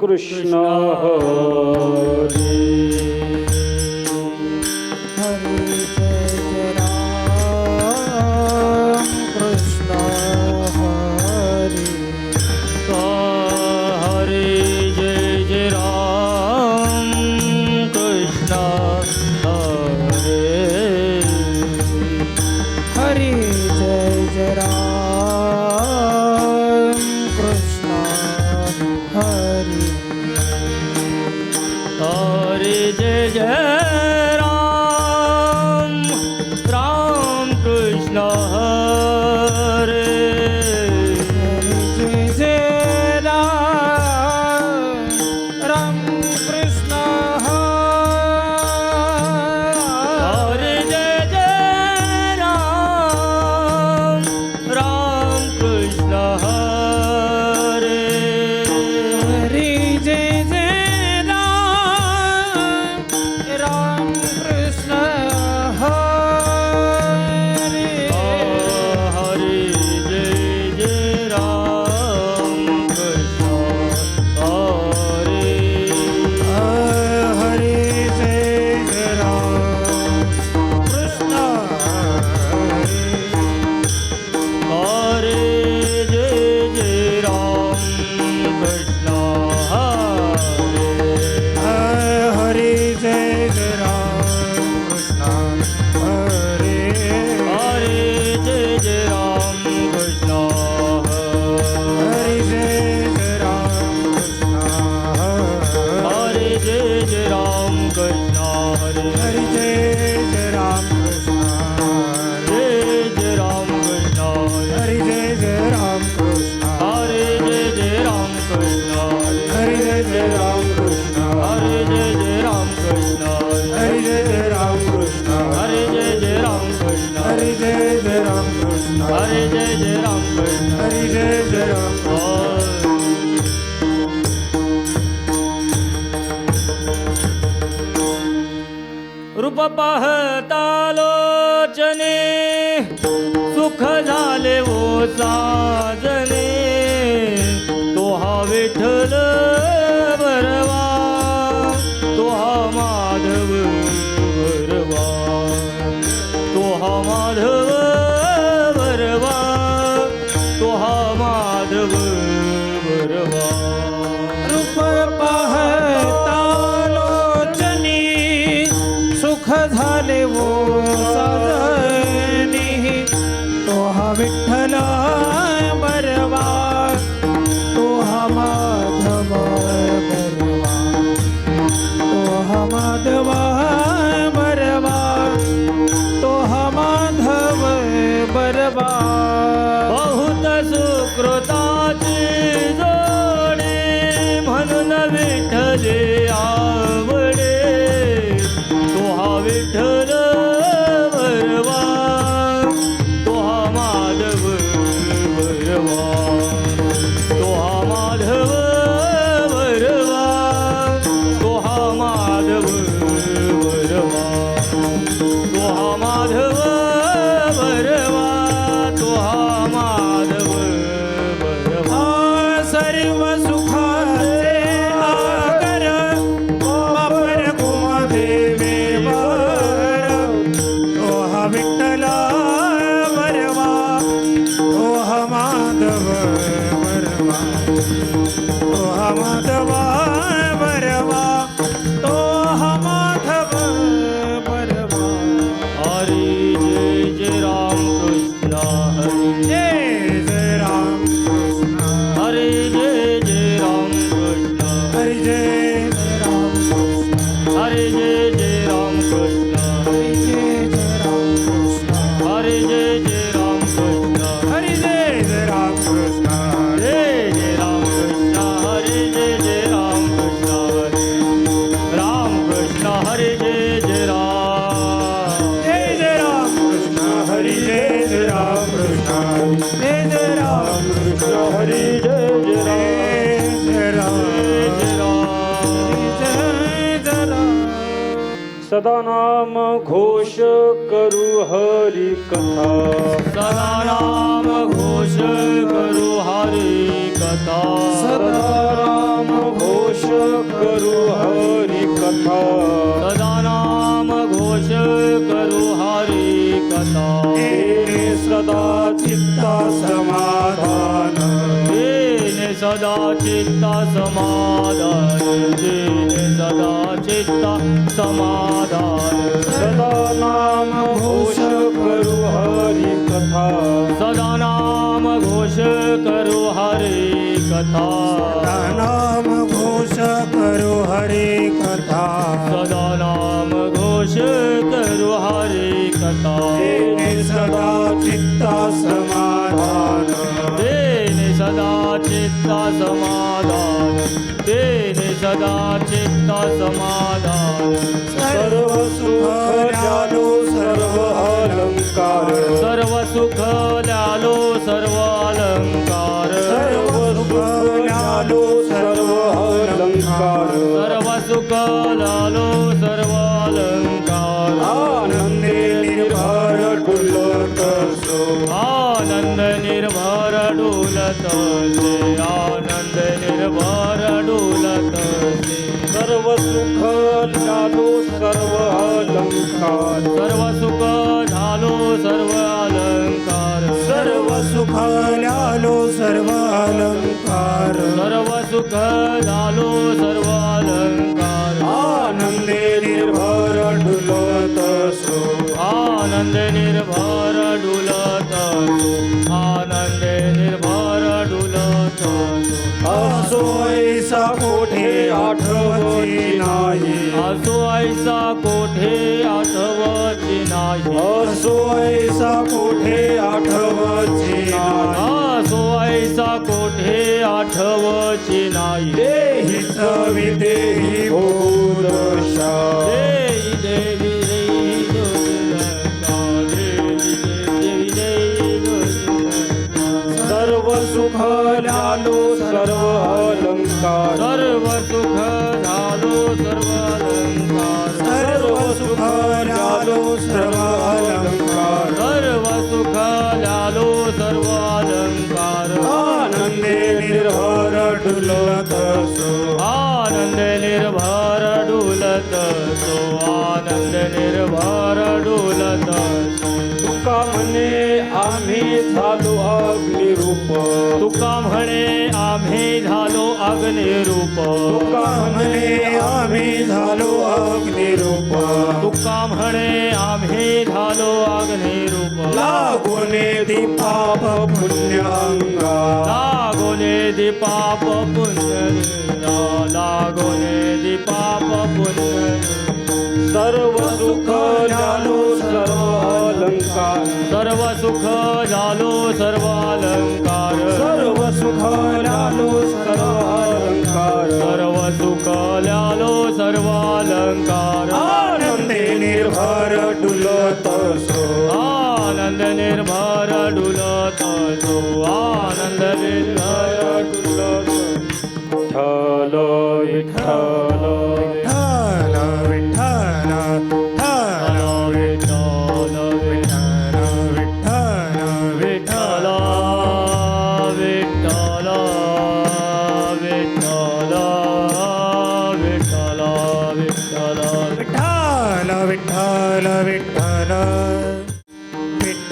कृष्ण हरी. हरे जय राम कृष्ण हरे. हरे जय राम कृष्ण हरे. हरे जय राम कृष्ण हरे. हरे जय राम राम कृष्ण हरे. हरे जय राम कृष्ण हरे जय राम राम कृष्ण हरे. हरे जय राम कृष्ण हरे. हरे जय राम कृष्ण हरे. हरे जय राम कृष्ण हरे. हरे जय राम कृष्ण हरे. हरे जय राम कृष्ण हरे. हरे जय राम कृष्ण हरे जय राम कृष्ण हरे. जय राम कृष्ण हरे. हरे जय राम कृष्ण जय राम कृष्ण हरे. हरे जय राम कृष्ण हरे जय राम कृष्ण हरे. हरे जय राम कृष्ण हरे जय राम कृष्ण हरे जय राम कृष्ण हरे जय राम कृष्ण हरे जय राम कृष्ण हरे जय राम कृष्ण हरे जय राम रूप पाहता लोचने सुख झाले ओ साजने. तो हा विठ्ठल बरवा तो हा माधव बरवा तो हा माधव बरवा तो हा माधव बरवा. रूप पाहता लोचनी सुख झाले वो साजनी. तो हा विठ्ठल बरवा तो हा माधव बरवा तो हा माधव बरवा तो हा माधव बरवा. बहुत सुकृताची जोडे म्हणून विठ्ठले आवडे. तो हा विठ्ठल बरवा तो हा माधव बरवा तो हा माधव बरवा तो हा माधव बरवा तो हा माधव बरवा तो हा माधव बरवा. सर्व सुखाचे आगर वापर कुमदेवे वर. तो हा विठ्ठल बरवा तो हा माधव बरवा तो हा माधव बरवा तो हा माधव बरवा. हरे जय राम कृष्ण हरे. जय राम कृष्ण हरे जय राम कृष्ण हरे जय राम कृष्ण हरे जय राम कृष्ण हरे जय राम कृष्ण हरे जय राम कृष्ण हरे जय राम कृष्ण जय राम कृष्ण हरे जय राम कृष्ण हरे. राम कृष्ण हरे जय राम. जय राम कृष्ण हरे जय राम कृष्ण जय राम कृष्ण हरे जय राम. जय राम जय राम. सदा नाम घोष करू हरी कथा सदा नाम घोष करू हरी कथा. सदा नाम घोष चित्ता समाधान देणे सदा चित्ता समाधान सदा नाम घोष करू हरी कथा सदा नाम घोष करू हरी कथा नाम घोष करू हरी कथा सदा नाम घोष करू हरी कथा देणे सदा चित्ता समाधान देणे सदा चित्ता समाधान देणे सदा चित्ता समाधान सर्व सुख ल्यालो सर्व अलंकार सर्व सुख ल्यालो सर्व अलंकार सर्व सुख ल्यालो सर्व अलंकार सर्व सुख ल्यालो सर्व अलंकार आनंदे निर्भर डुलत सो आनंद निर्भर डुलत से आनंद निर्भर डुलत से सर्व सुख ल्यालो सर्व अलंकार सर्व सुख झालो सर्व अलंकार सर्व सुख ल्यालो सर्व अलंकार सर्व सुख झालो सर्व अलंकार आनंदे निर्भर डुलत सो आनंद निर्भर डुलत आनंद निर्भर डुलत असो ऐसा कोठे आठवती नाही असो ऐसा कोठे आठवती नाही असो ऐसा कोठे आठवती नाही असो ऐसा कोठे आठवची नाही देहीच विदेही भूदशा देवी देवी देवी दुर्लका देवी देवी देवी दुर्लका सर्व सुख ल्यालो सर्व अलंकार सर्व सुख झालो सर्व अलंकार सर्व सुख ल्यालो सर्व अलंकार सर्व सुख ल्यालो सर्व अलंकार आनंदे निर्भर डुलत सो आनंद निर्भर डुलत सो आनंद निर्भर डुलत सो तुका म्हणे आम्ही झालो अग्निरूप तुका म्हणे आम्ही झालो अग्निरूप तुका म्हणे आम्ही झालो अग्निरूप तुका म्हणे आम्ही झालो अग्निरूप लागोने दीपाप पुण्य अंगा लागोने दीपाप पुण्य लागोने दीपाप पुण्य सर्व सुख ल्यालो सर्व अलंकार सर्व सुख झालो सर्व अलंकार सर्व सुख ल्यालो सर्व अलंकार सर्व सुख ल्यालो सर्व अलंकार आनंदे निर्भर डुलत सो आनंद निर्भर डुलत सो आनंद निर्भर डुलत विठ्ठल विठ्ठल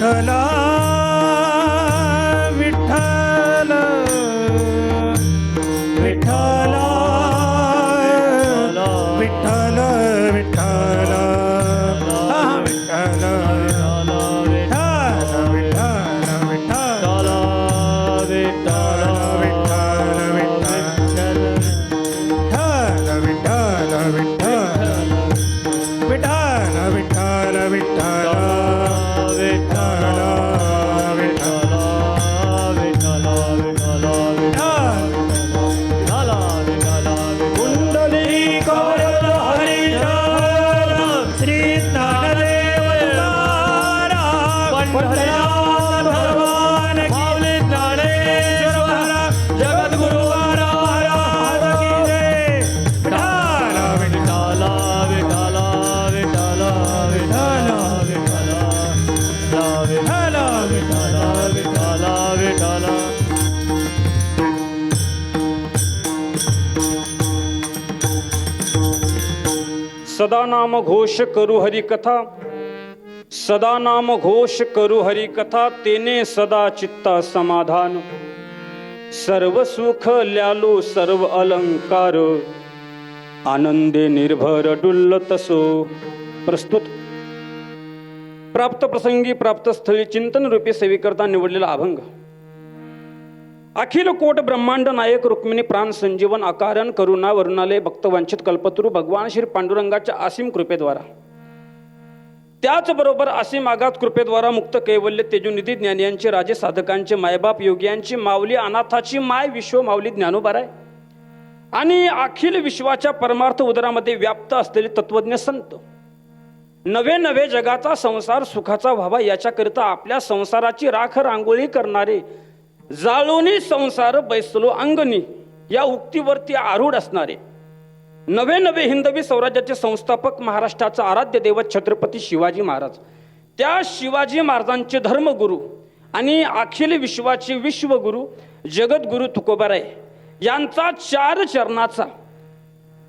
विठ्ठल विठ्ठल विठ्ठल विठ्ठल विठ्ठल विठ्ठल विठ्ठल विठ्ठल विठ्ठल विठ्ठल विठ्ठल विठ्ठल विठ्ठल विठ्ठल विठ्ठल विठ्ठल विठ्ठल हा विठ्ठल विठ्ठल विठ्ठल विठ्ठल सदा नाम घोष करू हरी कथा, सदा नाम घोष करू हरी कथा, तेने सदा चित्ता समाधान. सर्व सुख ल्यालो सर्व अलंकार, आनंदे निर्भर डुल्लतसो. प्रस्तुत प्राप्त प्रसंगी प्राप्त स्थळी चिंतन रूपी सेवेकरता निवडलेला अभंग. अखिल कोट ब्रह्मांड नायक रुक्मिणी प्राण संजीवन अकारण करुणा वरुणालय भक्तवांछित कल्पतरू भगवान श्री पांडुरंगाच्या असीम कृपेद्वारा, त्याचबरोबर असीम आघात कृपेद्वारा मुक्त कैवल्य तेजोनिधी ज्ञानियांचे राजे साधकांचे मायबाप योगियांची माऊली अनाथाची माय विश्व माऊली ज्ञानोबाराय आणि अखिल विश्वाच्या परमार्थ उदरामध्ये व्याप्त असलेले तत्वज्ञ संत, नवे नवे जगाचा संसार सुखाचा व्हावा याच्याकरिता आपल्या संसाराची राख रांगोळी करणारे जाळोनी संसार बैसलो अंगणी या उक्तीवरती आरूढ असणारे नवे नवे हिंदवी स्वराज्याचे संस्थापक महाराष्ट्राचा आराध्य दैवत छत्रपती शिवाजी महाराज, त्या शिवाजी महाराजांचे धर्मगुरू आणि अखिल विश्वाचे विश्वगुरू जगद्गुरू तुकोबाराय यांचा 4 चरणाचा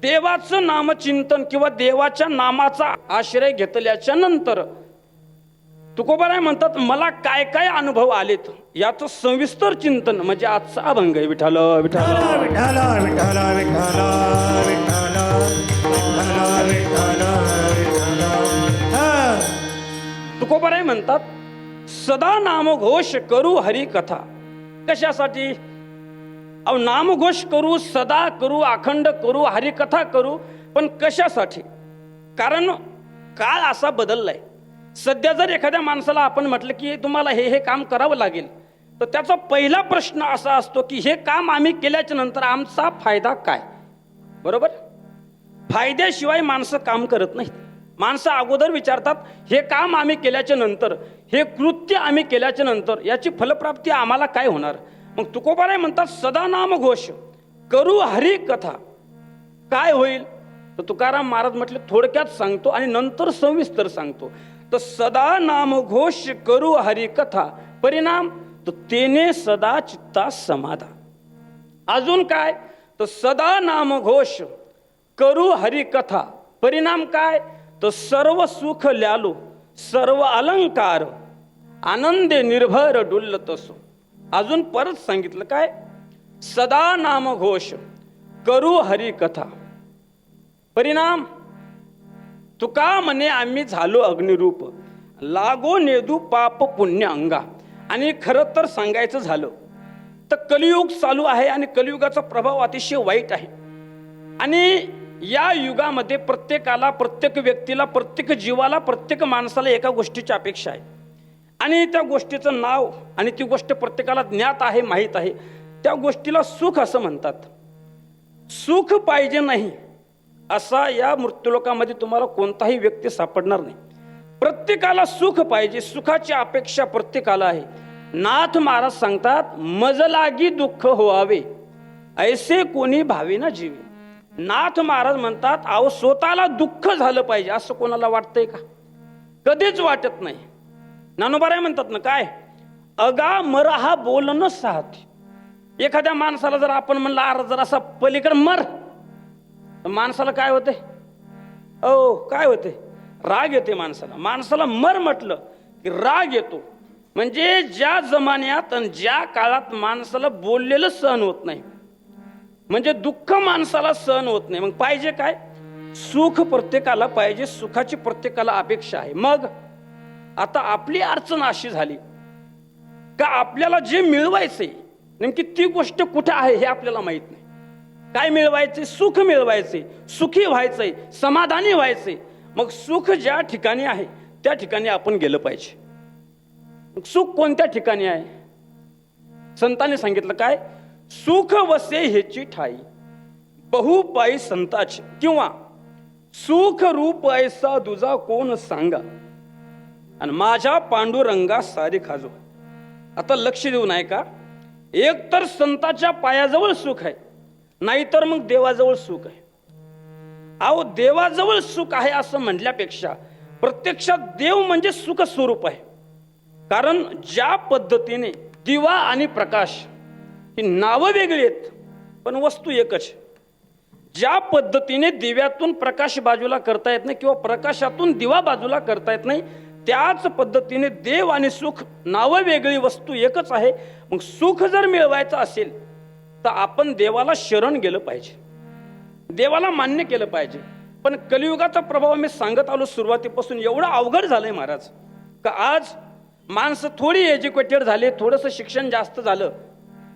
देवाचं नामचिंतन किंवा देवाच्या नामाचा आश्रय घेतल्याच्या नंतर तुकोबाराय म्हणतात, मला काय काय अनुभव आलेत याचं सविस्तर चिंतन म्हणजे आजचा अभंग आहे. विठ्ठल विठ्ठल विठ्ठल विठ्ठल विठ्ठल विठ्ठल विठ्ठल विठ्ठल. तुकोबाराय म्हणतात, सदा नामघोष करू हरी कथा. कशासाठी? अहो नामघोष करू, सदा करू, अखंड करू, हरिकथा करू, पण कशासाठी? कारण काळ असा बदललाय. सध्या जर एखाद्या माणसाला आपण म्हटलं की तुम्हाला हे काम करावं लागेल, तर त्याचा पहिला प्रश्न असा असतो की हे काम आम्ही केल्याच्या नंतर आमचा फायदा काय? बरोबर? फायद्याशिवाय माणसं काम करत नाहीत. माणसं अगोदर विचारतात हे काम आम्ही केल्याच्या नंतर, हे कृत्य आम्ही केल्याच्या नंतर याची फलप्राप्ती आम्हाला काय होणार? मग तुकोबाराय म्हणतात, सदा नामघोष करू हरी कथा. काय होईल? तर तुकाराम महाराज म्हटले थोडक्यात सांगतो आणि नंतर सविस्तर सांगतो. तर सदा नामघोष करू हरी कथा, परिणाम तर तेने सदा चित्ता समाधान. अजून काय? तर सदा नामघोष करू हरी कथा, परिणाम काय? तर सर्व सुख ल्यालो सर्व अलंकार, आनंदे निर्भर डुल्लतसो. अजून परत सांगितलं काय? सदा नामघोष करू हरी कथा, परिणाम तुका म्हणे आम्ही झालो अग्निरूप, लागो नेदू पाप पुण्य अंगा. आणि खरं तर सांगायचं झालं तर कलियुग चालू आहे आणि कलियुगाचा प्रभाव अतिशय वाईट आहे. आणि या युगामध्ये प्रत्येकाला, प्रत्येक व्यक्तीला, प्रत्येक जीवाला, प्रत्येक माणसाला एका गोष्टीची अपेक्षा आहे आणि त्या गोष्टीचं नाव आणि ती गोष्ट प्रत्येकाला ज्ञात आहे, माहीत आहे. त्या गोष्टीला सुख असं म्हणतात. सुख पाहिजे नाही असा या मृत्यूलोकामध्ये तुम्हाला कोणताही व्यक्ती सापडणार नाही. प्रत्येकाला सुख पाहिजे, सुखाची अपेक्षा प्रत्येकाला आहे. नाथ महाराज सांगतात, मज लागी दुःख व्हावे ऐसे कोणी भावे ना जीवे. नाथ महाराज म्हणतात, अहो स्वतःला दुःख झालं पाहिजे असं कोणाला वाटतंय का? कधीच वाटत नाही. ज्ञानोबाराय म्हणतात ना, काय? अगा मरहा बोलणं साथी. एखाद्या माणसाला जर आपण म्हणलं अरे जरासा पलीकडे मर, तर माणसाला काय होते? काय होते? राग येते माणसाला. माणसाला मर म्हटलं की राग येतो. म्हणजे ज्या जमान्यात आणि ज्या काळात माणसाला बोललेलं सहन होत नाही, म्हणजे दुःख माणसाला सहन होत नाही. मग पाहिजे काय? सुख प्रत्येकाला पाहिजे, सुखाची प्रत्येकाला अपेक्षा आहे. मग आता आपली अडचण अशी झाली का आपल्याला जे मिळवायचंय नेमकी ती गोष्ट कुठे आहे हे आपल्याला माहित नाही. काय मिळवायचे? सुख मिळवायचे, सुखी व्हायचंय, समाधानी व्हायचंय. मग सुख ज्या ठिकाणी आहे त्या ठिकाणी आपण गेलं पाहिजे. सुख कोणत्या ठिकाणी आहे? संतांनी सांगितलं काय? सुख वसे ह्याची ठाई बहुपाई संताची, किंवा सुख रूप ऐसा दुजा कोण सांगा आणि माझ्या पांडुरंगा सारी खाजो. आता लक्ष देऊ नाही का? एक तर संताच्या पायाजवळ सुख आहे, नाहीतर मग देवाजवळ सुख आहे. अहो देवाजवळ सुख आहे असं म्हटल्यापेक्षा प्रत्यक्षात देव म्हणजे सुख स्वरूप आहे. कारण ज्या पद्धतीने दिवा आणि प्रकाश ही नावं वेगळी आहेत पण वस्तू एकच. ज्या पद्धतीने दिव्यातून प्रकाश बाजूला करता येत नाही किंवा प्रकाशातून दिवा बाजूला करता येत नाही, त्याच पद्धतीने देव आणि सुख नावं वेगळी, वस्तू एकच आहे. मग सुख जर मिळवायचं असेल तर आपण देवाला शरण गेलं पाहिजे, देवाला मान्य केलं पाहिजे. पण कलियुगाचा प्रभाव मी सांगत आलो सुरुवातीपासून, एवढं अवघड झालंय महाराज का आज माणसं थोडी एज्युकेटेड झाले, थोडंसं शिक्षण जास्त झालं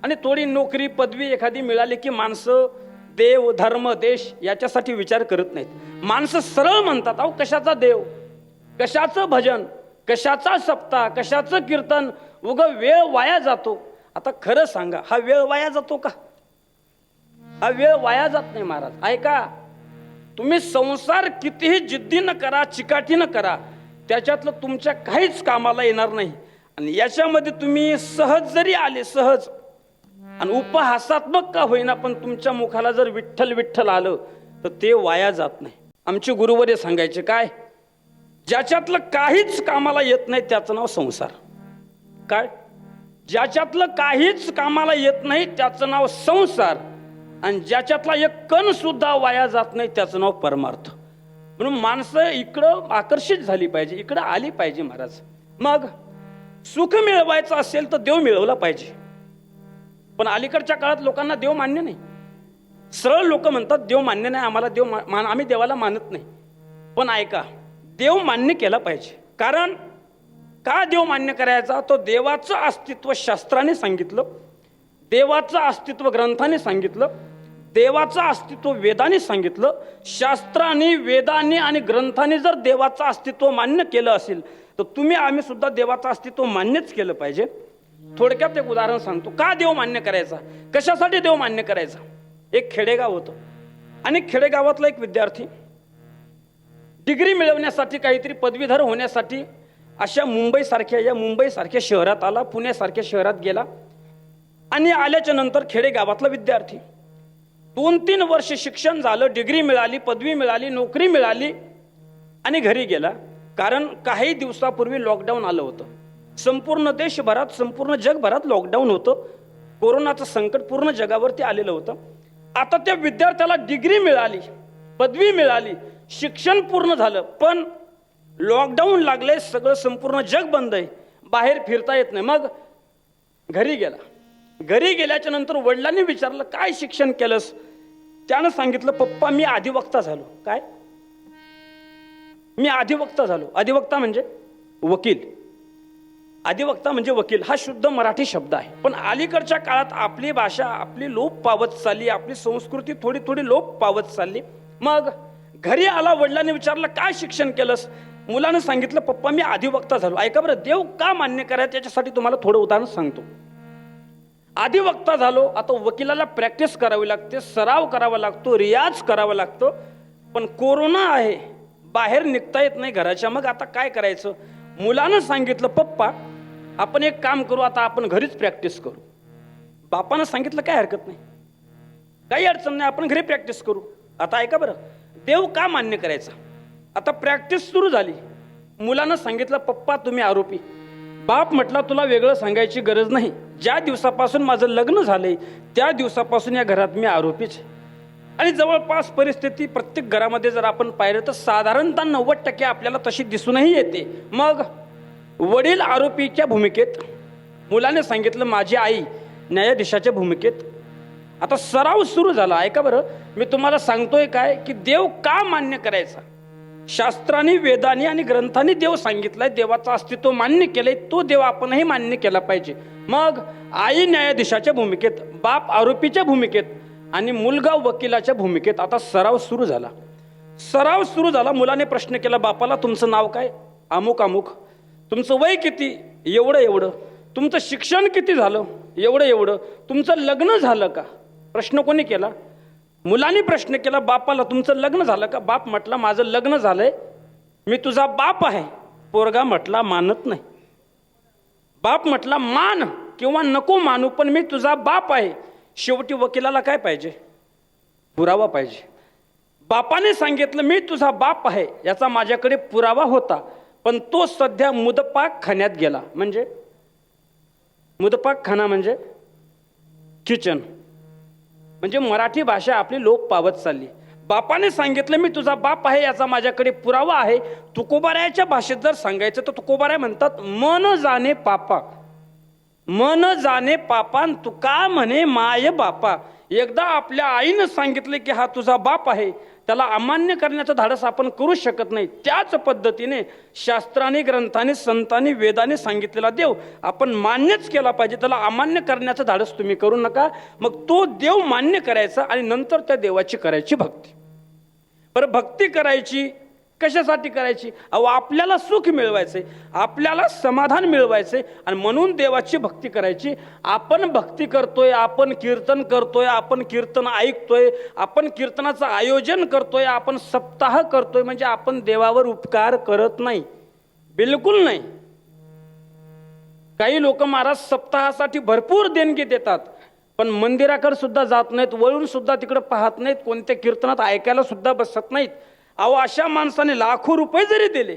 आणि थोडी नोकरी पदवी एखादी मिळाली की माणसं देव धर्म देश याच्यासाठी विचार करत नाहीत. माणसं सरळ म्हणतात, अहो कशाचा देव, कशाचं भजन, कशाचा सप्ताह, कशाचं कीर्तन, उगं वेळ वाया जातो. आता खरं सांगा, हा वेळ वाया जातो का? हा वेळ वाया जात नाही महाराज. ऐका, तुम्ही संसार कितीही जिद्दीनं करा, चिकाटीनं करा, त्याच्यातलं तुमच्या काहीच कामाला येणार नाही. आणि याच्यामध्ये तुम्ही सहज जरी आले, सहज आणि उपहासात्मक का होईना, पण तुमच्या मुखाला जर विठ्ठल विठ्ठल आलं तर ते वाया जात नाही. आमचे गुरुवर्य सांगायचे काय, ज्याच्यातलं काहीच कामाला येत नाही त्याचं नाव संसार. काय, ज्याच्यातलं काहीच कामाला येत नाही त्याचं नाव संसार, आणि ज्याच्यातला एक कण सुद्धा वाया जात नाही त्याचं नाव परमार्थ. म्हणून माणसं इकडं आकर्षित झाली पाहिजे, इकडं आली पाहिजे महाराज. मग सुख मिळवायचं असेल तर देव मिळवला पाहिजे. पण अलीकडच्या काळात लोकांना देव मान्य नाही. सरळ लोक म्हणतात देव मान्य नाही आम्हाला, आम्ही देवाला मानत नाही. पण ऐका, देव मान्य केला पाहिजे. कारण का देव मान्य करायचा, तो देवाचं अस्तित्व शास्त्राने सांगितलं, देवाचं अस्तित्व ग्रंथाने सांगितलं, देवाचं अस्तित्व वेदाने सांगितलं. शास्त्राने वेदाने आणि ग्रंथाने जर देवाचं अस्तित्व मान्य केलं असेल तर तुम्ही आम्ही सुद्धा देवाचं अस्तित्व मान्यच केलं पाहिजे. थोडक्यात एक उदाहरण सांगतो, का देव मान्य करायचा, कशासाठी देव मान्य करायचा. एक खेडेगाव होतं आणि खेडेगावातला एक विद्यार्थी डिग्री मिळवण्यासाठी, काहीतरी पदवीधर होण्यासाठी अशा मुंबईसारख्या शहरात आला, पुण्यासारख्या शहरात गेला. आणि आल्याच्या नंतर खेडेगावातला विद्यार्थी 2-3 वर्ष शिक्षण झालं, डिग्री मिळाली, पदवी मिळाली, नोकरी मिळाली आणि घरी गेला. कारण काही दिवसापूर्वी लॉकडाऊन आलं होतं. संपूर्ण देशभरात, संपूर्ण जगभरात लॉकडाऊन होतं. कोरोनाचं संकट पूर्ण जगावरती आलेलं होतं. आता त्या विद्यार्थ्याला डिग्री मिळाली, पदवी मिळाली, शिक्षण पूर्ण झालं, पण लॉकडाऊन लागलंय, सगळं संपूर्ण जग बंद आहे, बाहेर फिरता येत नाही. मग घरी गेला. घरी गेल्याच्या नंतर वडिलांनी विचारलं, काय शिक्षण केलंस. त्यानं सांगितलं, पप्पा मी अधिवक्ता झालो. काय, मी अधिवक्ता झालो. अधिवक्ता म्हणजे वकील. अधिवक्ता म्हणजे वकील हा शुद्ध मराठी शब्द आहे. पण अलीकडच्या काळात आपली भाषा आपली लोप पावत चालली, आपली संस्कृती थोडी थोडी लोप पावत चालली. मग घरी आला, वडिलांनी विचारलं, काय शिक्षण केलंस. मुलानं सांगितलं, पप्पा मी अधिवक्ता झालो. ऐका बरं, देव का मान्य करायचं त्याच्यासाठी तुम्हाला थोडं उदाहरण सांगतो. अधिवक्ता झालो, आता वकिलाला प्रॅक्टिस करावी लागते, सराव करावा लागतो, रियाज करावा लागतो. पण कोरोना आहे, बाहेर निघता येत नाही घराच्या. मग आता काय करायचं. मुलानं सांगितलं, पप्पा आपण एक काम करू, आता आपण घरीच प्रॅक्टिस करू. बापानं सांगितलं, काय हरकत नाही, काही अडचण नाही, आपण घरी प्रॅक्टिस करू. आता ऐका बरं, देव का मान्य करायचा. आता प्रॅक्टिस सुरू झाली. मुलानं सांगितलं, पप्पा तुम्ही आरोपी. बाप म्हटला, तुला वेगळं सांगायची गरज नाही, ज्या दिवसापासून माझं लग्न झालंय त्या दिवसापासून या घरात मी आरोपीच. आणि जवळपास परिस्थिती प्रत्येक घरामध्ये जर आपण पाहिलं तर साधारणतः 90% आपल्याला तशी दिसूनही येते. मग वडील आरोपीच्या भूमिकेत, मुलाने सांगितलं माझी आई न्यायाधीशाच्या भूमिकेत. आता सराव सुरू झाला. ऐका बरं, मी तुम्हाला सांगतोय काय की देव का मान्य करायचा. शास्त्राने वेदाने आणि ग्रंथाने देव सांगितलंय, देवाचं अस्तित्व मान्य केलंय, तो देव आपणही मान्य केला पाहिजे. मग आई न्यायाधीशाच्या भूमिकेत, बाप आरोपीच्या भूमिकेत आणि मुलगा वकिलाच्या भूमिकेत. आता सराव सुरू झाला. सराव सुरू झाला. मुलाने प्रश्न केला बापाला, तुमचं नाव काय. अमुक अमुक. तुमचं वय किती. एवढं एवढं. तुमचं शिक्षण किती झालं. एवढं एवढं. तुमचं लग्न झालं का. प्रश्न कोणी केला. मुलांनी प्रश्न केला बापाला, तुमचं लग्न झालं का. बाप म्हटला माझं लग्न झालंय, मी तुझा बाप आहे. पोरगा म्हटला मानत नाही. बाप म्हटला मान किंवा नको मानू, पण मी तुझा बाप आहे. शेवटी वकिलाला काय पाहिजे, पुरावा पाहिजे. बापाने सांगितलं मी तुझा बाप आहे, याचा माझ्याकडे पुरावा होता, पण तो सध्या मुदपाक खाण्यात गेला. म्हणजे मुदपाक खाना म्हणजे किचन. म्हणजे मराठी भाषा आपली लोप पावत चालली. बापाने सांगितलं मी तुझा बाप आहे, याचा माझ्याकडे पुरावा आहे. तुकोबारायाच्या भाषेत जर सांगायचं तर तुकोबाराय म्हणतात मन जाणे पापा. मन जाणे पापान तुका म्हणे माय बापा. एकदा आपल्या आईनं सांगितले की हा तुझा बाप आहे, त्याला अमान्य करण्याचं धाडस आपण करू शकत नाही. त्याच पद्धतीने शास्त्राने, ग्रंथाने, संतांनी, वेदाने सांगितलेला देव आपण मान्यच केला पाहिजे. त्याला अमान्य करण्याचं धाडस तुम्ही करू नका. मग तो देव मान्य करायचा आणि नंतर त्या देवाची करायची भक्ती. बरं, भक्ती करायची कशासाठी करायची? अहो, आपल्याला सुख मिळवायचे, आपल्याला समाधान मिळवायचे आणि म्हणून देवाची भक्ती करायची. आपण भक्ती करतोय, आपण कीर्तन करतोय, आपण कीर्तन ऐकतोय, आपण कीर्तनाचं आयोजन करतोय, आपण सप्ताह करतोय, म्हणजे आपण देवावर उपकार करत नाही, बिलकुल नाही. काही लोक महाराज सप्ताहासाठी भरपूर देणगी देतात, पण मंदिराकडे सुद्धा जात नाहीत, वळून सुद्धा तिकडे पाहत नाहीत, कोणत्या कीर्तनात ऐकायला सुद्धा बसत नाहीत. अहो, अशा माणसाने लाखो रुपये जरी दिले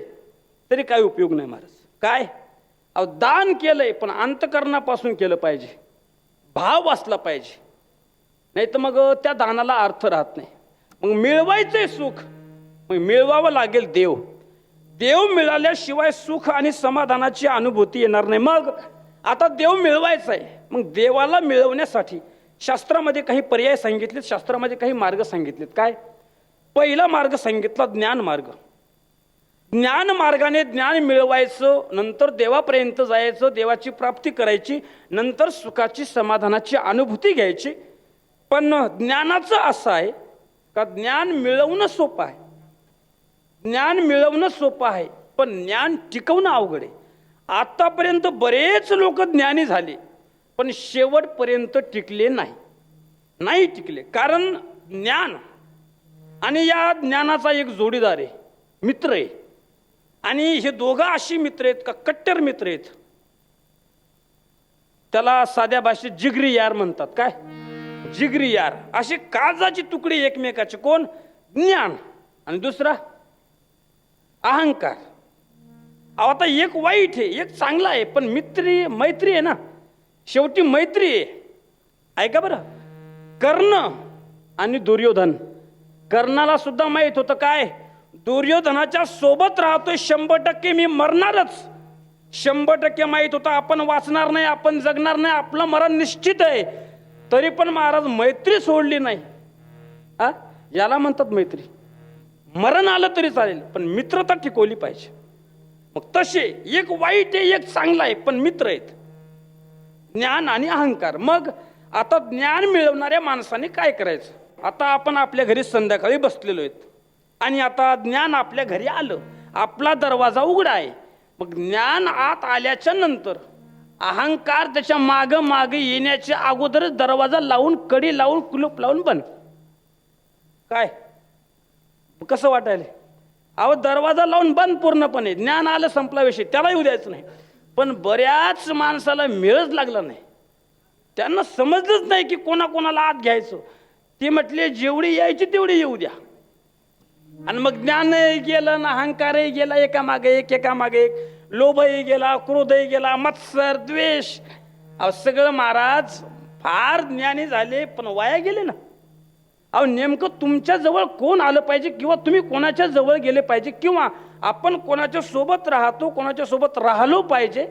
तरी काही उपयोग नाही महाराज. काय? अहो, दान केलंय पण अंतकरणापासून केलं पाहिजे, भाव असला पाहिजे, नाही तर मग त्या दानाला अर्थ राहत नाही. मग मिळवायचंय सुख, मग मिळवावं लागेल देव. देव मिळाल्याशिवाय सुख आणि समाधानाची अनुभूती येणार नाही. मग आता देव मिळवायचा आहे, मग देवाला मिळवण्यासाठी शास्त्रामध्ये काही पर्याय सांगितलेत, शास्त्रामध्ये काही मार्ग सांगितलेत. काय? पहिला मार्ग सांगितला ज्ञान मार्ग. ज्ञान मार्गाने ज्ञान मिळवायचं, नंतर देवापर्यंत जायचं, देवाची प्राप्ती करायची, नंतर सुखाची, समाधानाची अनुभूती घ्यायची. पण ज्ञानाचं असं आहे का ज्ञान मिळवणं सोपं आहे, ज्ञान मिळवणं सोपं आहे, पण ज्ञान टिकवणं अवघड आहे. आतापर्यंत बरेच लोक ज्ञानी झाले पण शेवटपर्यंत टिकले नाही टिकले. कारण ज्ञान आणि या ज्ञानाचा एक जोडीदार आहे, मित्र आहे. आणि हे दोघं अशी मित्र आहेत का कट्टर मित्र आहेत, त्याला साध्या भाषेत जिगरी यार म्हणतात. काय? जिगरी यार. अशी काळजाची तुकडी एकमेकाची. कोण? ज्ञान आणि दुसरा अहंकार. अहो, आता एक वाईट आहे, एक चांगला आहे, पण मैत्री आहे ना, शेवटी मैत्री आहे. ऐका बरं, कर्ण आणि दुर्योधन. कर्णाला सुद्धा माहित होतं काय, दुर्योधनाच्या सोबत राहतोय 100% मी मरणारच. 100% माहित होतं आपण वाचणार नाही, आपण जगणार नाही, आपलं मरण निश्चित आहे. तरी पण महाराज मैत्री सोडली नाही. याला म्हणतात मैत्री. मरण आलं तरी चालेल पण मित्रता टिकवली पाहिजे. मग तसे एक वाईट आहे, एक चांगला आहे, पण मित्र आहेत. ज्ञान आणि अहंकार. मग आता ज्ञान मिळवणाऱ्या माणसाने काय करायचं? आता आपण आपल्या घरी संध्याकाळी बसलेलो आहेत आणि आता ज्ञान आपल्या घरी आलं, आपला दरवाजा उघडा आहे. मग ज्ञान आत आल्याच्या नंतर अहंकार त्याच्या माग येण्याच्या अगोदरच दरवाजा लावून, कडी लावून, कुलूप लावून बंद. काय कसं वाटायला? अहो, दरवाजा लावून बंद पूर्णपणे. ज्ञान आलं, संपला विषय, त्याला येऊ द्यायचं नाही. पण बऱ्याच माणसाला मेळच लागला नाही, त्यांना समजलंच नाही की कोणाकोणाला आत घ्यायचं. ते म्हटले जेवढी यायची तेवढी येऊ द्या. आणि मग ज्ञानही गेलं ना, अहंकारही गेला, एकामागे एक, लोभही गेला, क्रोधही गेला, मत्सर, द्वेष. अहो, सगळं महाराज फार ज्ञानी झाले पण वाया गेले ना. अहो, नेमकं तुमच्या जवळ कोण आलं पाहिजे किंवा तुम्ही कोणाच्या जवळ गेले पाहिजे किंवा आपण कोणाच्या सोबत राहतो, कोणाच्या सोबत राहिलो पाहिजे,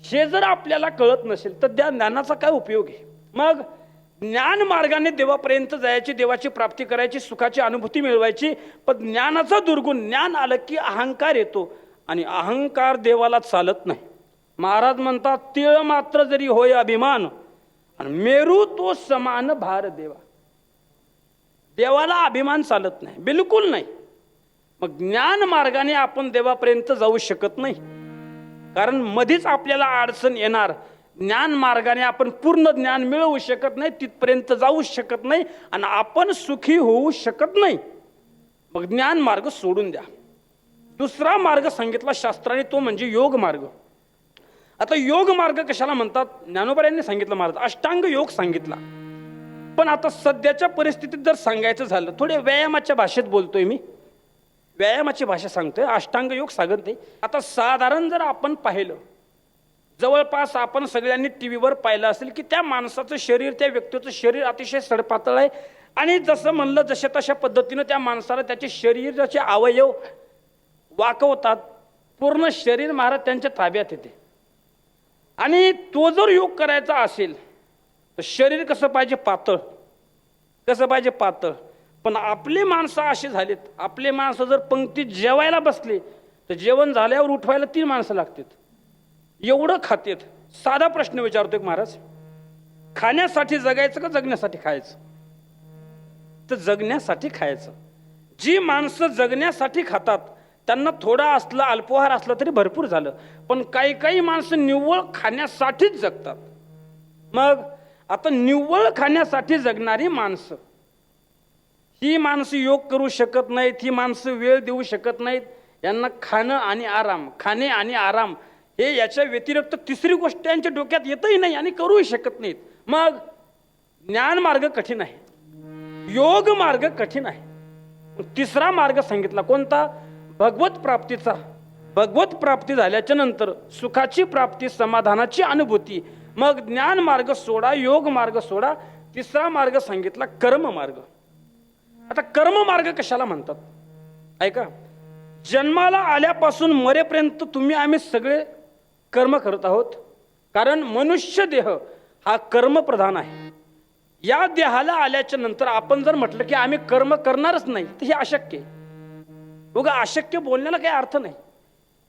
हे जर आपल्याला कळत नसेल तर त्या ज्ञानाचा काय उपयोग आहे? मग ज्ञान मार्गाने देवापर्यंत जायची, देवाची प्राप्ती करायची, सुखाची अनुभूती मिळवायची. पण ज्ञानाचा दुर्गुण, ज्ञान आलं की अहंकार येतो आणि अहंकार देवाला चालत नाही. महाराज म्हणतात, तिळ मात्र जरी होय अभिमान आणि मेरू तो समान भार देवा. देवाला अभिमान चालत नाही, बिलकुल नाही. मग ज्ञान मार्गाने आपण देवापर्यंत जाऊ शकत नाही, कारण मध्येच आपल्याला अडचण येणार. ज्ञान मार्गाने आपण पूर्ण ज्ञान मिळवू शकत नाही, तिथपर्यंत जाऊ शकत नाही आणि आपण सुखी होऊ शकत नाही. मग ज्ञान मार्ग सोडून द्या. दुसरा मार्ग सांगितला शास्त्राने, तो म्हणजे योग मार्ग. आता योग मार्ग कशाला म्हणतात? ज्ञानोबा यांनी सांगितलं महाराज, अष्टांग योग सांगितला. पण आता सध्याच्या परिस्थितीत जर सांगायचं झालं, थोडे व्यायामाच्या भाषेत बोलतोय मी, व्यायामाची भाषा सांगतोय, अष्टांग योग सांगते. आता साधारण जर आपण पाहिलं, जवळपास आपण सगळ्यांनी टीव्हीवर पाहिलं असेल की त्या माणसाचं शरीर, त्या व्यक्तीचं शरीर अतिशय सडपातळ आहे आणि जसं म्हणलं जशा तशा पद्धतीनं त्या माणसाला त्याचे शरीराचे अवयव वाकवतात. पूर्ण शरीर महाराज त्यांच्या ताब्यात येते आणि तो जर योग करायचा असेल तर शरीर कसं पाहिजे? पातळ. कसं पाहिजे? पातळ. पण आपले माणसं असे झालेत, आपले माणसं जर पंक्तीत जेवायला बसले तर जेवण झाल्यावर उठवायला 3 माणसं लागतात, एवढं खातेत. साधा प्रश्न विचारतोय महाराज, खाण्यासाठी जगायचं का जगण्यासाठी खायचं? तर जगण्यासाठी खायचं. जी माणसं जगण्यासाठी खातात त्यांना थोडा असला अल्पोहार असला तरी भरपूर झालं. पण काही काही माणसं निव्वळ खाण्यासाठीच जगतात. मग आता निव्वळ खाण्यासाठी जगणारी माणसं, ही माणसं योग करू शकत नाहीत, ही माणसं वेळ देऊ शकत नाहीत. यांना खाणं आणि आराम, खाणे आणि आराम हे याच्या व्यतिरिक्त तिसरी गोष्ट यांच्या डोक्यात येतही नाही आणि करूही शकत नाहीत. मग ज्ञान मार्ग कठीण आहे, योग मार्ग कठीण आहे. तिसरा मार्ग सांगितला कोणता? भगवत प्राप्तीचा. भगवत प्राप्ती झाल्याच्या नंतर सुखाची प्राप्ती, समाधानाची अनुभूती. मग ज्ञान मार्ग सोडा, योग मार्ग सोडा. तिसरा मार्ग सांगितला कर्म मार्ग. आता कर्म मार्ग कशाला म्हणतात? ऐका, जन्माला आल्यापासून मरेपर्यंत तुम्ही आम्ही सगळे कर्म करत आहोत. कारण मनुष्य देह हा कर्मप्रधान आहे. या देहाला आल्याच्या नंतर आपण जर म्हटलं की आम्ही कर्म करणारच नाही तर हे अशक्य आहे. बघा, अशक्य बोलण्याला काही अर्थ नाही.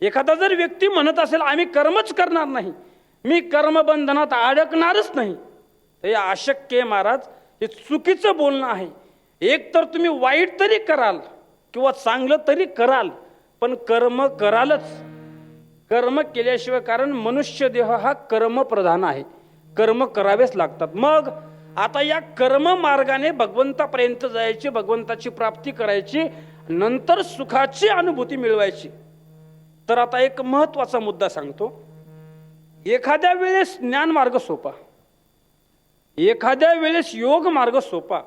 एखादा जर व्यक्ती म्हणत असेल आम्ही कर्मच करणार नाही, मी कर्मबंधनात अडकणारच नाही, तर हे अशक्य आहे महाराज. हे चुकीचं बोलणं आहे. एक तर तुम्ही वाईट तरी कराल किंवा चांगलं तरी कराल, पण कर्म करालच. कर्म केल्याशिवाय, कारण मनुष्य देह हा कर्मप्रधान आहे, कर्म करावेच लागतात. मग आता या कर्म मार्गाने भगवंतापर्यंत जायची, भगवंताची प्राप्ती करायची, नंतर सुखाची अनुभूती मिळवायची. तर आता एक महत्वाचा मुद्दा सांगतो. एखाद्या वेळेस ज्ञान मार्ग सोपा, एखाद्या वेळेस योग मार्ग सोपा,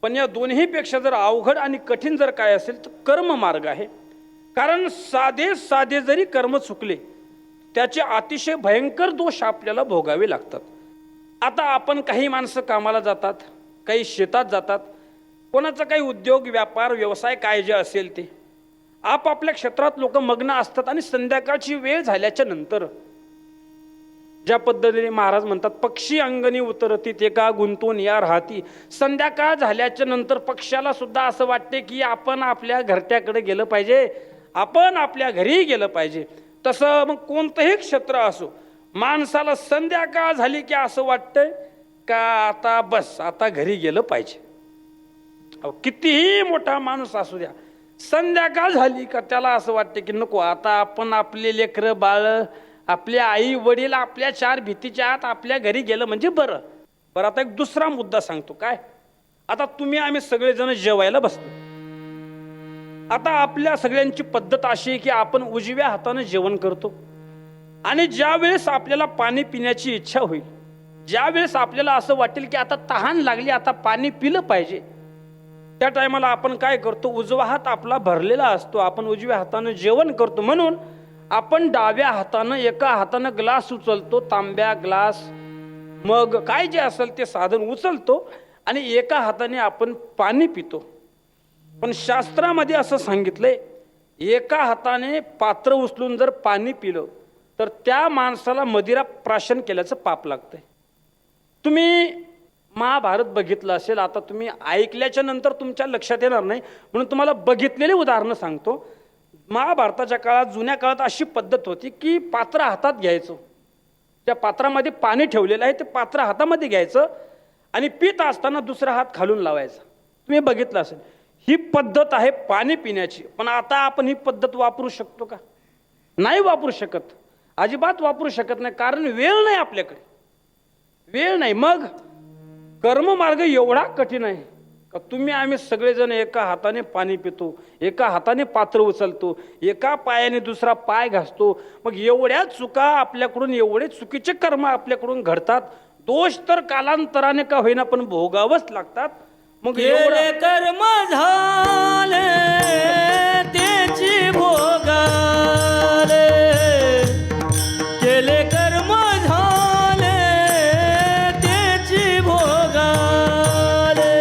पण या दोन्हीपेक्षा जर अवघड आणि कठीण जर काय असेल तर कर्म मार्ग आहे. कारण साधे साधे जरी कर्म चुकले त्याचे अतिशय भयंकर दोष आपल्याला भोगावे लागतात. आता आपण काही माणसं कामाला जातात, काही शेतात जातात, कोणाचा काही उद्योग व्यापार व्यवसाय काय जे असेल ते आपापल्या क्षेत्रात लोक मग्न असतात. आणि संध्याकाळची वेळ झाल्याच्या नंतर ज्या पद्धतीने महाराज म्हणतात, पक्षी अंगणी उतरती ते का गुंतून या राहती. संध्याकाळ झाल्याच्या नंतर पक्ष्याला सुद्धा असं वाटते की आपण आपल्या घरट्याकडे गेलं पाहिजे, आपण आपल्या घरी गेलं पाहिजे. तसं मग कोणतंही क्षेत्र असो, माणसाला संध्याकाळ झाली की असं वाटतंय का आता बस, आता घरी गेलं पाहिजे. कितीही मोठा माणूस असू द्या, संध्याकाळ झाली का त्याला असं वाटते की नको, आता आपण आपले लेकरं बाळ, आपले आई वडील आपल्या 4 भिंतीच्या आत आपल्या घरी गेलं म्हणजे बरं. बरं, आता एक दुसरा मुद्दा सांगतो. काय? आता तुम्ही आम्ही सगळेजण जेवायला बसतो. आता आपल्या सगळ्यांची पद्धत अशी आहे की आपण उजव्या हाताने जेवण करतो. आणि ज्या वेळेस आपल्याला पाणी पिण्याची इच्छा होईल, ज्या वेळेस आपल्याला असं वाटेल की आता तहान लागली, आता पाणी पिलं पाहिजे, त्या टायमाला आपण काय करतो? उजवा हात आपला भरलेला असतो, आपण उजव्या हाताने जेवण करतो. म्हणून आपण डाव्या हातानं एका हातानं ग्लास उचलतो, तांब्या ग्लास मग काय जे असेल ते साधन उचलतो आणि एका हाताने आपण पाणी पितो. पण शास्त्रामध्ये असं सांगितलंय, एका हाताने पात्र उचलून जर पाणी पिलं तर त्या माणसाला मदिरा प्राशन केल्याचं पाप लागतंय. तुम्ही महाभारत बघितलं असेल, आता तुम्ही ऐकल्याच्या नंतर तुमच्या लक्षात येणार नाही म्हणून तुम्हाला बघितलेले उदाहरणं सांगतो. महाभारताच्या काळात, जुन्या काळात अशी पद्धत होती की पात्र हातात घ्यायचं, त्या पात्रामध्ये पाणी ठेवलेलं आहे ते पात्र हातामध्ये घ्यायचं आणि पित असताना दुसरा हात खालून लावायचा. तुम्ही बघितलं असेल, ही पद्धत आहे पाणी पिण्याची. पण आता आपण ही पद्धत वापरू शकतो का? नाही वापरू शकत, अजिबात वापरू शकत नाही. कारण वेळ नाही आपल्याकडे, वेळ नाही. मग कर्ममार्ग एवढा कठीण आहे का तुम्ही आम्ही सगळेजण एका हाताने पाणी पितो, एका हाताने पात्र उचलतो, एका पायाने दुसरा पाय घासतो. मग एवढ्या चुका आपल्याकडून, एवढे चुकीचे कर्म आपल्याकडून घडतात. दोष तर कालांतराने का होईना पण भोगावंच लागतात. मग एवढे कर्म झाले त्याची भोगाले, केले कर्म झाले त्याची भोगाले,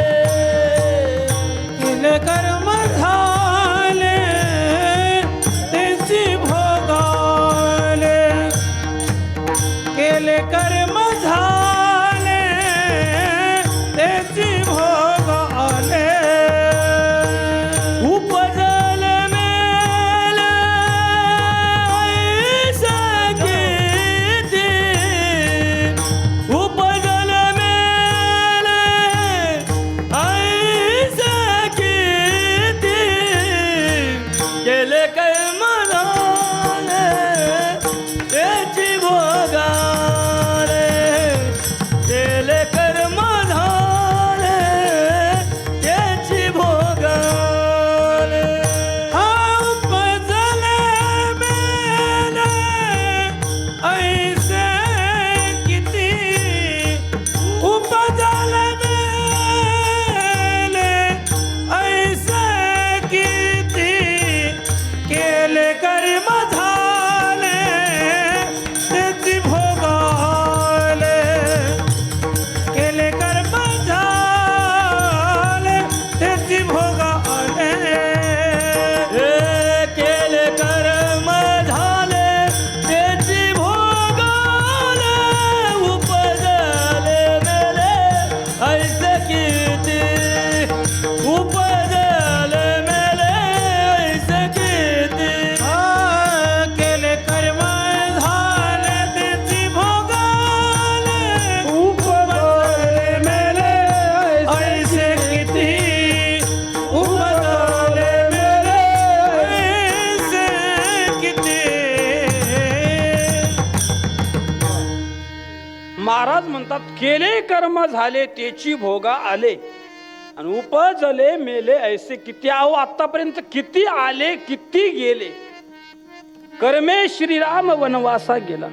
केले कर्म झाले त्याची भोगाले, केले म्हणतात केले कर्म झाले तेची भोगा आले आणि उपजले मेले ऐसे किती. अहो आतापर्यंत किती आले किती गेले. कर्मे श्रीराम वनवासा गेला,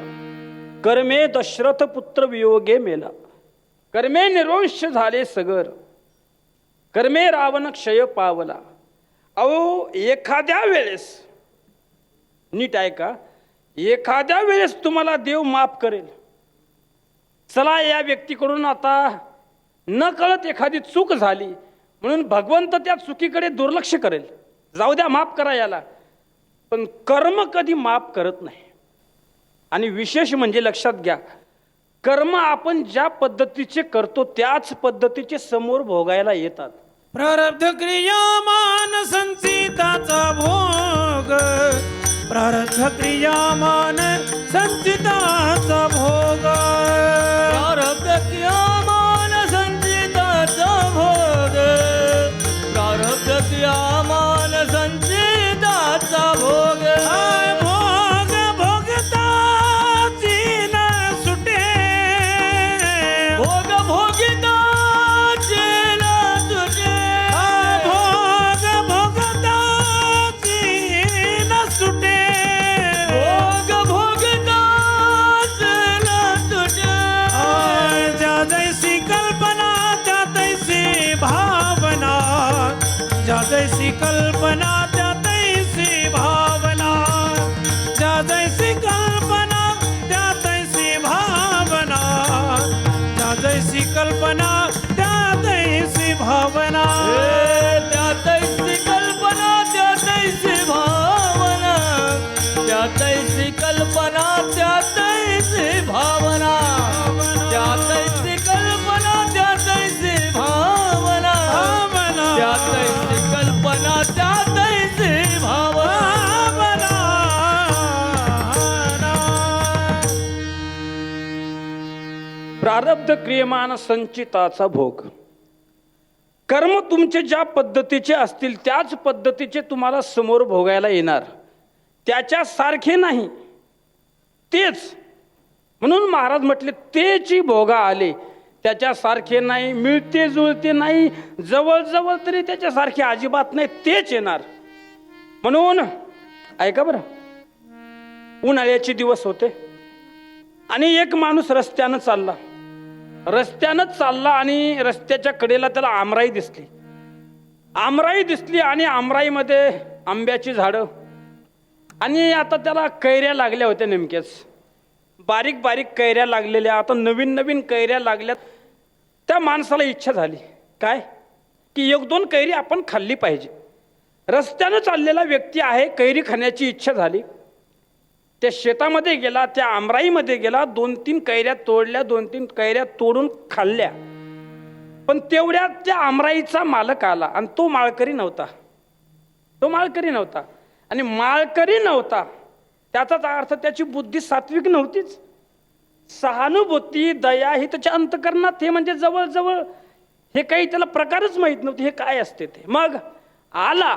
कर्मे दशरथ पुत्र वियोगे मेला, कर्मे निरंश झाले सगर, कर्मे रावण क्षय पावला. अहो एखाद्या वेळेस नीट ऐका, एखाद्या वेळेस तुम्हाला देव माफ करेल. चला या व्यक्तीकडून आता न कळत एखादी चूक झाली म्हणून भगवंत त्या चुकीकडे दुर्लक्ष करेल, जाऊ द्या माफ करा याला. पण कर्म कधी माफ करत नाही. आणि विशेष म्हणजे लक्षात घ्या, कर्म आपण ज्या पद्धतीचे करतो त्याच पद्धतीचे समोर भोगायला येतात. प्रारब्ध क्रियामान संचिताचा भोग, प्रारब्ध क्रियामान संचिताचा भोग, प्रारब्ध क्रियामान संचिताचा भोग, प्रारब्ध क्रियामान संचिताचा भोग. भोग भोगताची न सुटे, भोग भोगिताचे न तुटे, भोग भोगताची न सुटे, भोग भोगिताचे न तुटे. ज्या जैसी कल्पना त्या तैसी भावना, ज्या जैसी कल्पना त्या तैसी भावना, ज्या जैसी कल्पना त्या तैसी भावना, ज्या जैसी कल्पना त्या तैसी भावना. त्या तैसी कल्पना त्या तैसी भावना, त्या तैसी कल्पना त्या तैसी भावना, त्या तैसी कल्पना त्या तैसी भावना, त्या तैसी कल्पना त्या तैसी भावना. प्रारब्ध क्रियमान संचिताचा भोग. कर्म तुमचे ज्या पद्धतीचे असतील त्याच पद्धतीचे तुम्हाला समोर भोगायला येणार, त्याच्यासारखे नाही तेच. म्हणून महाराज म्हटले तेची भोगा आले, त्याच्यासारखे नाही, मिळते जुळते नाही, जवळजवळ तरी त्याच्यासारखे अजिबात नाही, तेच येणार. म्हणून ऐका बरं, उन्हाळ्याचे दिवस होते आणि एक माणूस रस्त्यानं चालला आणि रस्त्याच्या कडेला त्याला आमराई दिसली आणि आमराईमध्ये आंब्याची झाडं आणि आता त्याला कैऱ्या लागल्या होत्या. नेमक्याच बारीक बारीक कैऱ्या लागलेल्या, आता नवीन नवीन कैऱ्या लागल्यात. त्या माणसाला इच्छा झाली काय की एक दोन कैरी आपण खाल्ली पाहिजे. रस्त्यानं चाललेला व्यक्ती आहे, कैरी खाण्याची इच्छा झाली. त्या शेतामध्ये गेला, त्या आमराईमध्ये गेला, 2-3 कैऱ्या तोडल्या, 2-3 कैऱ्या तोडून खाल्ल्या. पण तेवढ्यात त्या आमराईचा मालक आला आणि तो माळकरी नव्हता. आणि माळकरी नव्हता त्याचाच अर्थ त्याची बुद्धी सात्विक नव्हतीच. सहानुभूती दया ही त्याच्या अंतकरणात, हे म्हणजे जवळजवळ हे काही त्याला प्रकारच माहीत नव्हते, हे काय असते ते. मग आला,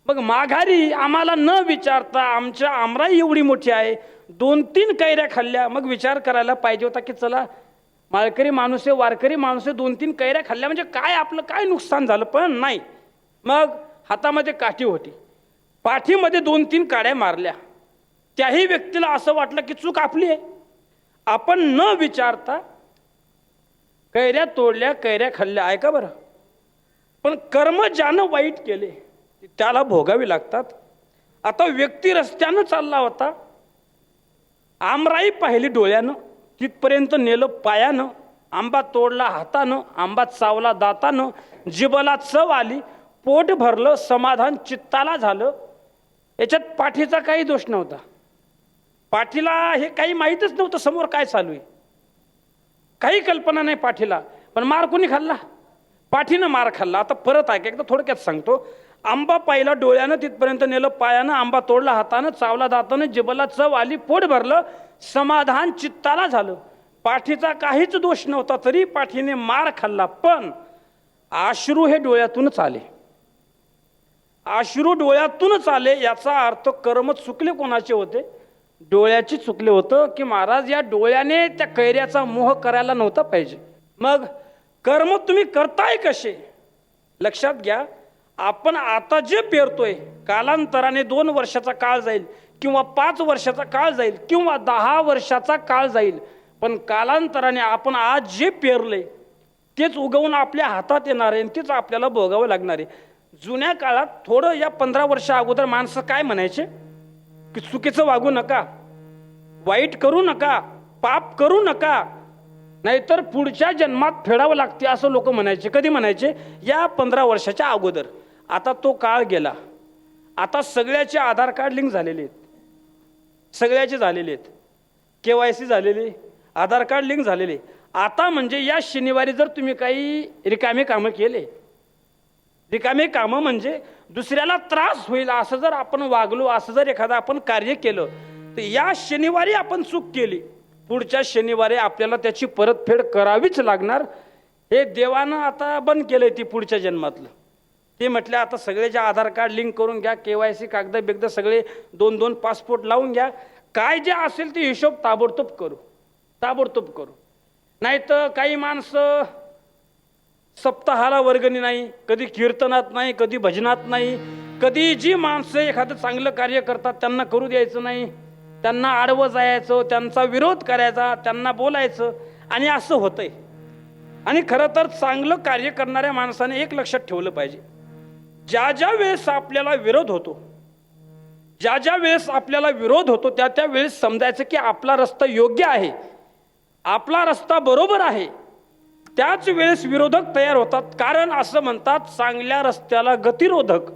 मग माघारी आम्हाला न विचारता, आमच्या आमराई एवढी मोठी आहे, 2-3 कैऱ्या खाल्ल्या. मग विचार करायला पाहिजे होता की चला माळकरी माणूस आहे, वारकरी माणूस आहे, 2-3 कैऱ्या खाल्ल्या म्हणजे काय आपलं काय नुकसान झालं. पण नाही, मग हातामध्ये काठी होती, पाठीमध्ये 2-3 काड्या मारल्या. त्याही व्यक्तीला असं वाटलं की चूक आपली आहे. आपण न विचारता कैऱ्या तोडल्या, कैऱ्या खाल्ल्या. ऐका बरं, पण कर्म ज्यानं वाईट केले त्याला भोगावी लागतात. आता व्यक्ती रस्त्यानं चालला होता, आमराई पाहिली डोळ्यानं, तिथपर्यंत नेलं पायानं, आंबा तोडला हातानं, आंबा चावला दातानं, जिभेला चव आली, पोट भरलं, समाधान चित्ताला झालं. याच्यात पाठीचा काही दोष नव्हता. पाठीला हे काही माहीतच नव्हतं समोर काय चालू आहे, काही कल्पना नाही पाठीला. पण मार कोणी खाल्ला? पाठीनं मार खाल्ला. आता परत ऐका, एकदा थोडक्यात सांगतो. आंबा पाहिला डोळ्यानं, तिथपर्यंत नेलं पायानं, आंबा तोडला हातानं, चावला दातानं, जिभेला चव आली, पोट भरलं, समाधान चित्ताला झालं. पाठीचा काहीच दोष नव्हता, तरी पाठीने मार खाल्ला. पण अश्रू हे डोळ्यातूनच आले, अश्रू डोळ्यातूनच आले. याचा अर्थ कर्म चुकले कोणाचे होते? डोळ्याची चुकले होतं की महाराज या डोळ्याने त्या कैऱ्याचा मोह करायला नव्हता पाहिजे. मग कर्म तुम्ही करताय कसे? लक्षात घ्या, आपण आता जे पेरतोय कालांतराने 2 वर्षाचा काळ जाईल किंवा 5 वर्षाचा काळ जाईल किंवा 10 वर्षाचा काळ जाईल, पण कालांतराने आपण आज जे पेरले तेच उगवून आपल्या हातात येणार आहे आणि तेच आपल्याला भोगावं लागणार आहे. जुन्या काळात थोडं या 15 वर्षा अगोदर माणसं काय म्हणायचे की चुकीचं वागू नका, वाईट करू नका, पाप करू नका, नाहीतर पुढच्या जन्मात फेडावं लागते असं लोक म्हणायचे. कधी म्हणायचे? या 15 वर्षाच्या अगोदर. आता तो काळ गेला. आता सगळ्याचे आधार कार्ड लिंक झालेले आहेत, सगळ्याचे झालेले आहेत, KYC झालेले, आधार कार्ड लिंक झालेले. आता म्हणजे या शनिवारी जर तुम्ही काही रिकामे कामं केले, रिकामे कामं म्हणजे दुसऱ्याला त्रास होईल असं जर आपण वागलो, असं जर एखादं आपण कार्य केलं, तर या शनिवारी आपण चूक केली, पुढच्या शनिवारी आपल्याला त्याची परतफेड करावीच लागणार. हे देवानं आता बंद केलंय ती पुढच्या जन्मातलं. ते म्हटलं आता सगळ्याचे आधार कार्ड लिंक करून घ्या, KYC कागद बिगद सगळे 2-2 पासपोर्ट लावून घ्या, काय जे असेल ते हिशोब ताबडतोब करू, ताबडतोब करू. नाही तर काही माणसं सप्ताहाला वर्गणी नाही, कधी कीर्तनात नाही, कधी भजनात नाही, कधी जी माणसं एखादं चांगलं कार्य करतात त्यांना करू द्यायचं नाही, त्यांना आडवं जायचं, त्यांचा विरोध करायचा, त्यांना बोलायचं, आणि असं होतंय. आणि खरं तर चांगलं कार्य करणाऱ्या माणसाने एक लक्षात ठेवलं पाहिजे, ज्या ज्या वेळेस आपल्याला विरोध होतो, ज्या ज्या वेळेस आपल्याला विरोध होतो त्या त्या वेळेस समजायचं की आपला रस्ता योग्य आहे, आपला रस्ता बरोबर आहे. त्याच वेळेस विरोधक तयार होतात. कारण असं म्हणतात, चांगल्या रस्त्याला गतिरोधक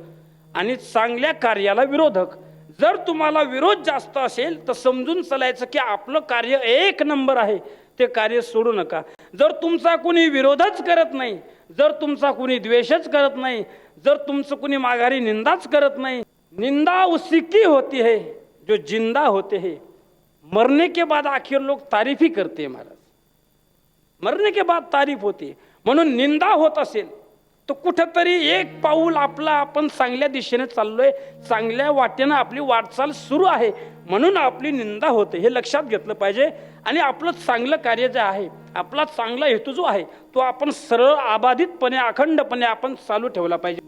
आणि चांगल्या कार्याला विरोधक. जर तुम्हाला विरोध जास्त असेल तर समजून चालायचं की आपलं कार्य 1 नंबर आहे, ते कार्य सोडू नका. जर तुमचा कोणी विरोधच करत नाही, जर तुमचा कोणी द्वेषच करत नाही, जर तुमचं कोणी माघारी निंदाच करत नाही, निंदा उसी की होती है जो जिंदा होते है, मरने के बाद आखिर लोग तारीफ ही करते हैं. महाराज, मरने के बाद तारीफ होती. म्हणून निंदा होत असेल तर कुठंतरी एक पाऊल आपला आपण चांगल्या दिशेने चाललोय, चांगल्या वाटेनं आपली वाटचाल सुरू आहे, म्हणून आपली निंदा होते, हे लक्षात घेतलं पाहिजे. आणि आपलं चांगलं कार्य जे आहे, आपला चांगला हेतू जो आहे, तो आपण सरळ अबाधितपणे अखंडपणे आपण चालू ठेवला पाहिजे.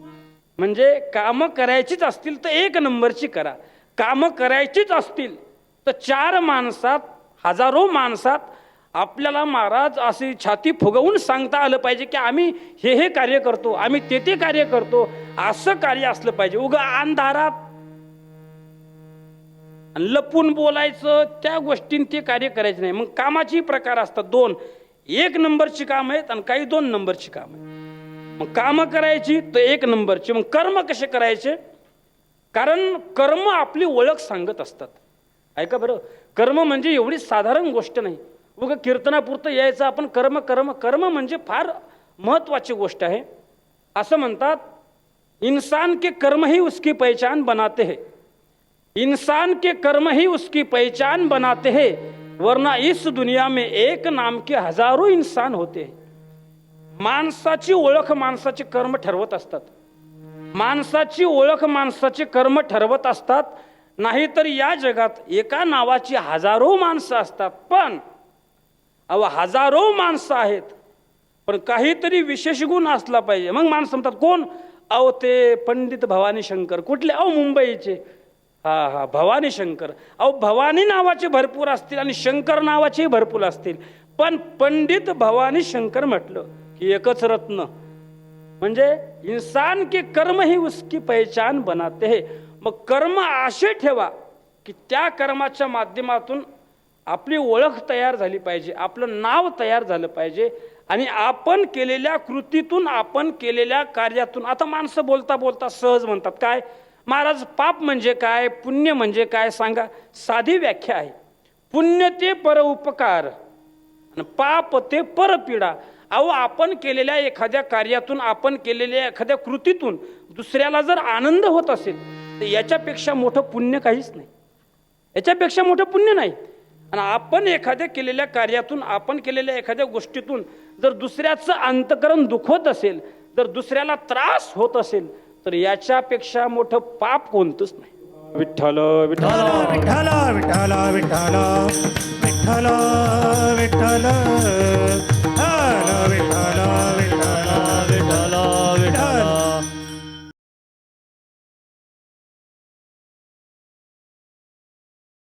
म्हणजे कामं करायचीच असतील तर 1 नंबरची करा. कामं करायचीच असतील तर 4 माणसात, हजारो माणसात आपल्याला महाराज अशी छाती फुगवून सांगता आलं पाहिजे की आम्ही हे कार्य करतो, आम्ही ते कार्य करतो, असं कार्य असलं पाहिजे. उगा अंधारात लपून बोलायचं, त्या गोष्टींनी ते कार्य करायचं नाही. मग कामाची प्रकार असतात 2, 1 नंबरची काम आहेत आणि काही 2 नंबरची काम आहेत. मग कामं करायची तर 1 नंबरची. मग कर्म कसे करायचे? कारण कर्म आपली ओळख सांगत असतात. ऐका बरं, कर्म म्हणजे एवढी साधारण गोष्ट नाही. उगा कीर्तनापुरतं यायचं आपण कर्म कर्म कर्म म्हणजे फार महत्वाची गोष्ट आहे. असं म्हणतात, इंसान के कर्म ही उसकी पहचान बनाते हैं, इंसान के कर्म ही उसकी पहचान बनाते हैं, वरना इस दुनिया में एक नाम के हजारों इंसान होते हैं. माणसाची ओळख माणसाचे कर्म ठरवत असतात. माणसाची ओळख माणसाचे कर्म ठरवत असतात. नाहीतर या जगात एका नावाची हजारो माणसं असतात. पण हजारो माणसं आहेत, पण काहीतरी विशेष गुण असला पाहिजे. मग माणसं म्हणतात कोण? ते पंडित भवानी शंकर. कुठले? मुंबईचे. भवानी शंकर. भवानी नावाचे भरपूर असतील आणि शंकर नावाचे भरपूर असतील, पण पंडित भवानी शंकर म्हटलं की एकच रत्न. म्हणजे इंसान के कर्म ही उसकी पहचान बनाते हैं. मग कर्म असे ठेवा की त्या कर्माच्या माध्यमातून आपली ओळख तयार झाली पाहिजे, आपलं नाव तयार झालं पाहिजे. आणि आपण केलेल्या कृतीतून, आपण केलेल्या कार्यातून. आता माणसं बोलता बोलता सहज म्हणतात काय? महाराज, पाप म्हणजे काय, पुण्य म्हणजे काय सांगा? साधी व्याख्या आहे. पुण्य ते परउपकार आणि पाप ते परपीडा. आपण केलेल्या एखाद्या कार्यातून, आपण केलेल्या एखाद्या कृतीतून दुसऱ्याला जर आनंद होत असेल तर याच्यापेक्षा मोठं पुण्य काहीच नाही, याच्यापेक्षा मोठं पुण्य नाही. आणि आपण एखाद्या केलेल्या कार्यातून, आपण केलेल्या एखाद्या गोष्टीतून जर दुसऱ्याचं अंतकरण दुखवत असेल, जर दुसऱ्याला त्रास होत असेल, तर याच्यापेक्षा मोठं पाप कोणतंच नाही. विठ्ठल विठ्ठल विठ्ठल विठ्ठल विठ्ठल विठ्ठल विठ्ठल